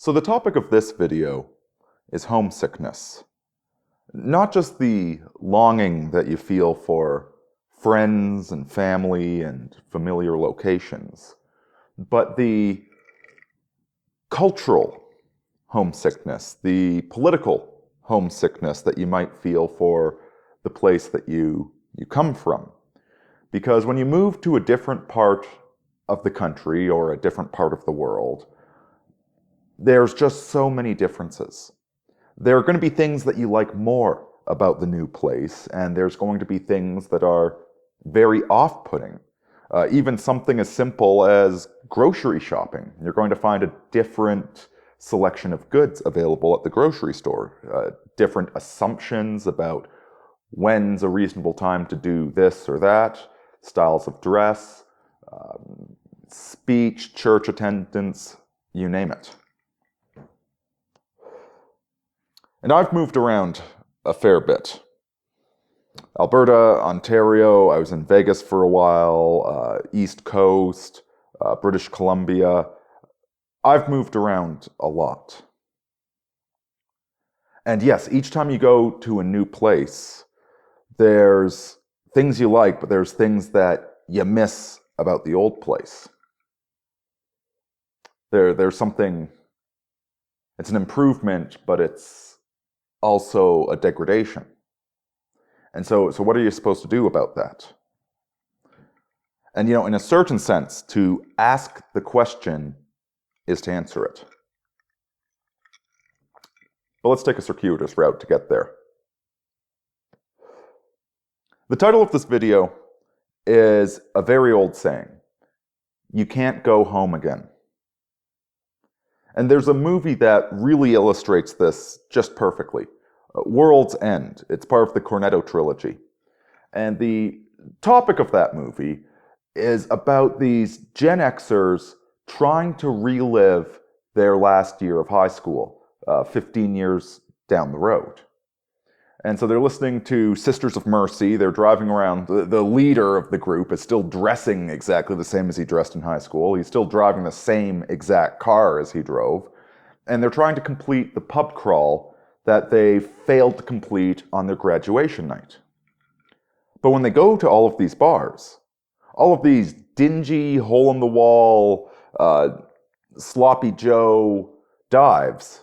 So the topic of this video is homesickness. Not just the longing that you feel for friends and family and familiar locations, but the cultural homesickness, the political homesickness that you might feel for the place that you come from. Because when you move to a different part of the country or a different part of the world, there's just so many differences. There are going to be things that you like more about the new place, and there's going to be things that are very off-putting. Even something as simple as grocery shopping. You're going to find a different selection of goods available at the grocery store. Different assumptions about when's a reasonable time to do this or that, styles of dress, speech, church attendance, you name it. And I've moved around a fair bit. Alberta, Ontario, I was in Vegas for a while, East Coast, British Columbia. I've moved around a lot. And yes, each time you go to a new place, there's things you like, but there's things that you miss about the old place. There's something, it's an improvement, but it's also a degradation. And so what are you supposed to do about that? And in a certain sense, to ask the question is to answer it. But let's take a circuitous route to get there. The title of this video is a very old saying. You can't go home again. And there's a movie that really illustrates this just perfectly. World's End. It's part of the Cornetto trilogy. And the topic of that movie is about these Gen Xers trying to relive their last year of high school, 15 years down the road. And so they're listening to Sisters of Mercy. They're driving around. The leader of the group is still dressing exactly the same as he dressed in high school. He's still driving the same exact car as he drove. And they're trying to complete the pub crawl that they failed to complete on their graduation night. But when they go to all of these bars, all of these dingy, hole-in-the-wall, sloppy Joe dives,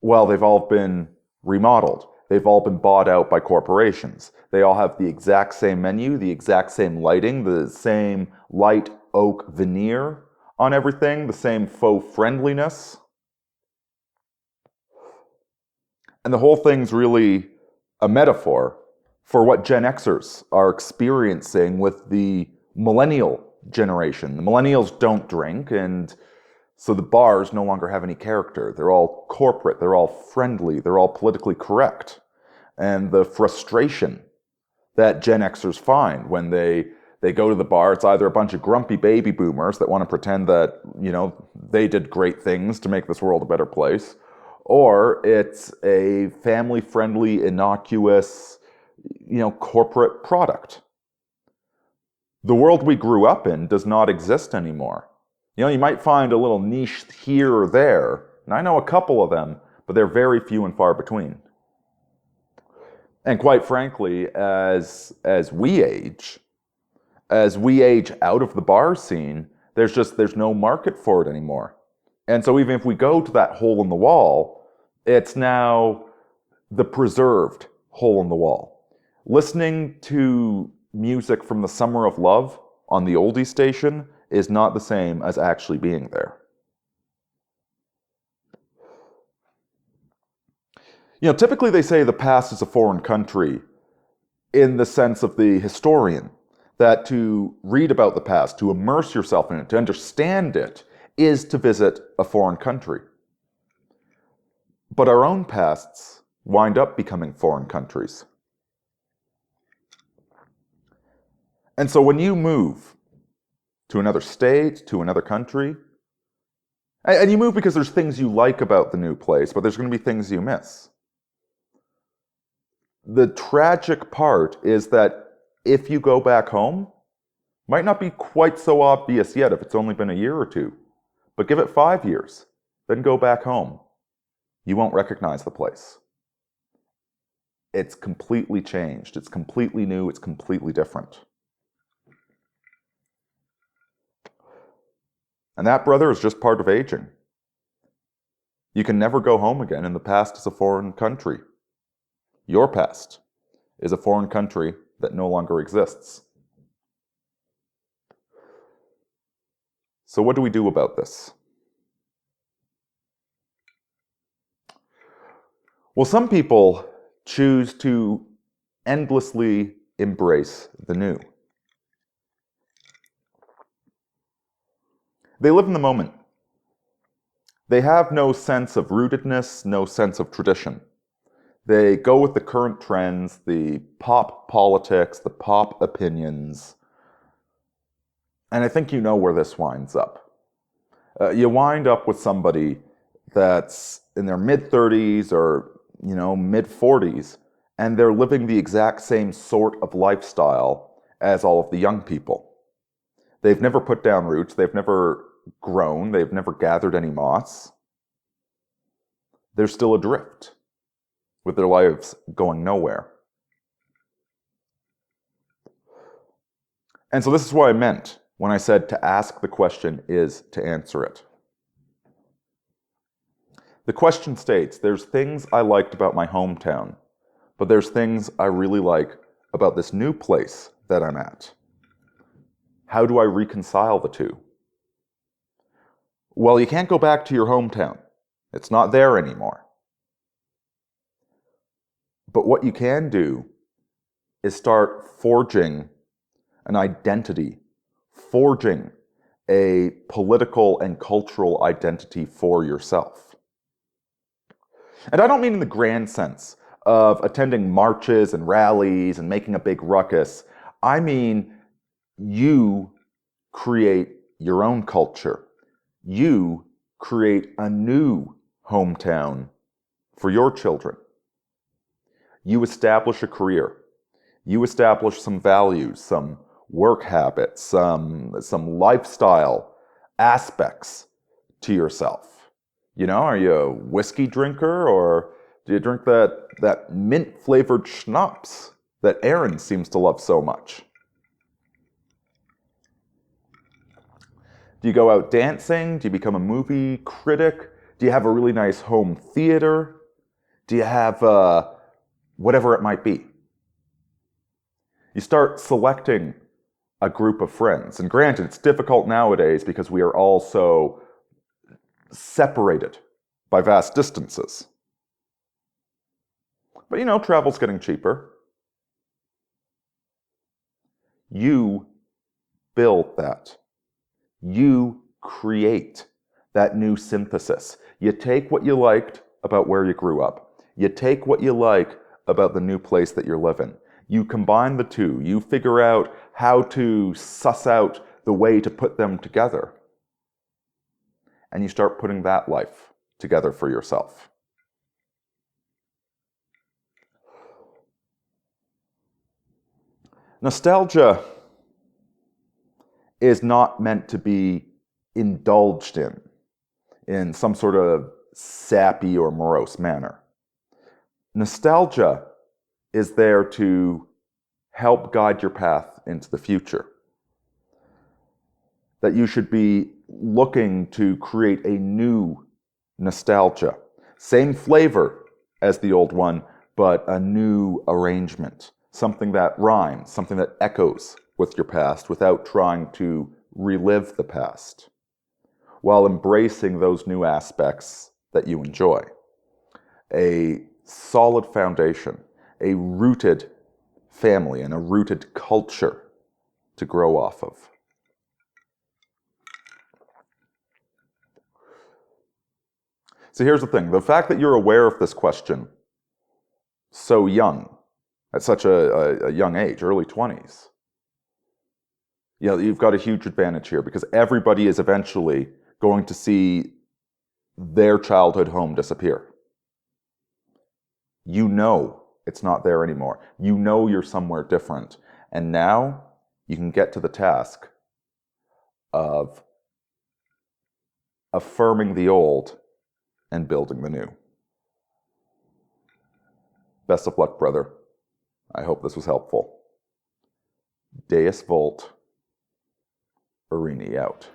well, they've all been remodeled. They've all been bought out by corporations. They all have the exact same menu, the exact same lighting, the same light oak veneer on everything, the same faux friendliness. And the whole thing's really a metaphor for what Gen Xers are experiencing with the millennial generation. The millennials don't drink, and so the bars no longer have any character. They're all corporate, they're all friendly, they're all politically correct. And the frustration that Gen Xers find when they go to the bar, it's either a bunch of grumpy baby boomers that want to pretend that, they did great things to make this world a better place, or it's a family-friendly, innocuous, corporate product. The world we grew up in does not exist anymore. You might find a little niche here or there, and I know a couple of them, but they're very few and far between. And quite frankly, as we age out of the bar scene, there's no market for it anymore. And so even if we go to that hole in the wall, it's now the preserved hole in the wall. Listening to music from the Summer of Love on the oldie station is not the same as actually being there. Typically they say the past is a foreign country in the sense of the historian, that to read about the past, to immerse yourself in it, to understand it, is to visit a foreign country. But our own pasts wind up becoming foreign countries. And so when you move to another state, to another country, and you move because there's things you like about the new place, but there's going to be things you miss. The tragic part is that if you go back home, might not be quite so obvious yet if it's only been a year or two, but give it 5 years, then go back home. You won't recognize the place. It's completely changed. It's completely new. It's completely different. And that, brother, is just part of aging. You can never go home again, and the past is a foreign country. Your past is a foreign country that no longer exists. So what do we do about this? Well, some people choose to endlessly embrace the new. They live in the moment. They have no sense of rootedness, no sense of tradition. They go with the current trends, the pop politics, the pop opinions. And I think you know where this winds up. You wind up with somebody that's in their mid-30s or, mid-40s, and they're living the exact same sort of lifestyle as all of the young people. They've never put down roots, they've never grown, they've never gathered any moss. They're still adrift, with their lives going nowhere. And so this is what I meant when I said to ask the question is to answer it. The question states, there's things I liked about my hometown, but there's things I really like about this new place that I'm at. How do I reconcile the two? Well, you can't go back to your hometown. It's not there anymore. But what you can do is start forging an identity, forging a political and cultural identity for yourself. And I don't mean in the grand sense of attending marches and rallies and making a big ruckus. I mean, you create your own culture. You create a new hometown for your children. You establish a career. You establish some values, some work habits, some lifestyle aspects to yourself. Are you a whiskey drinker, or do you drink that mint-flavored schnapps that Aaron seems to love so much? Do you go out dancing? Do you become a movie critic? Do you have a really nice home theater? Do you have whatever it might be? You start selecting a group of friends. And granted, it's difficult nowadays because we are all so separated by vast distances. But travel's getting cheaper. You build that. You create that new synthesis. You take what you liked about where you grew up. You take what you like about the new place that you're living. You combine the two. You figure out how to suss out the way to put them together. And you start putting that life together for yourself. Nostalgia is not meant to be indulged in some sort of sappy or morose manner. Nostalgia is there to help guide your path into the future. That you should be looking to create a new nostalgia. Same flavor as the old one, but a new arrangement. Something that rhymes, something that echoes with your past without trying to relive the past, while embracing those new aspects that you enjoy. A solid foundation, a rooted family, and a rooted culture to grow off of. So here's the thing. The fact that you're aware of this question so young, at such a young age, early 20s, you've got a huge advantage here, because everybody is eventually going to see their childhood home disappear. You know it's not there anymore. You know you're somewhere different. And now you can get to the task of affirming the old and building the new. Best of luck, brother. I hope this was helpful. Deus Volt. Aurini out.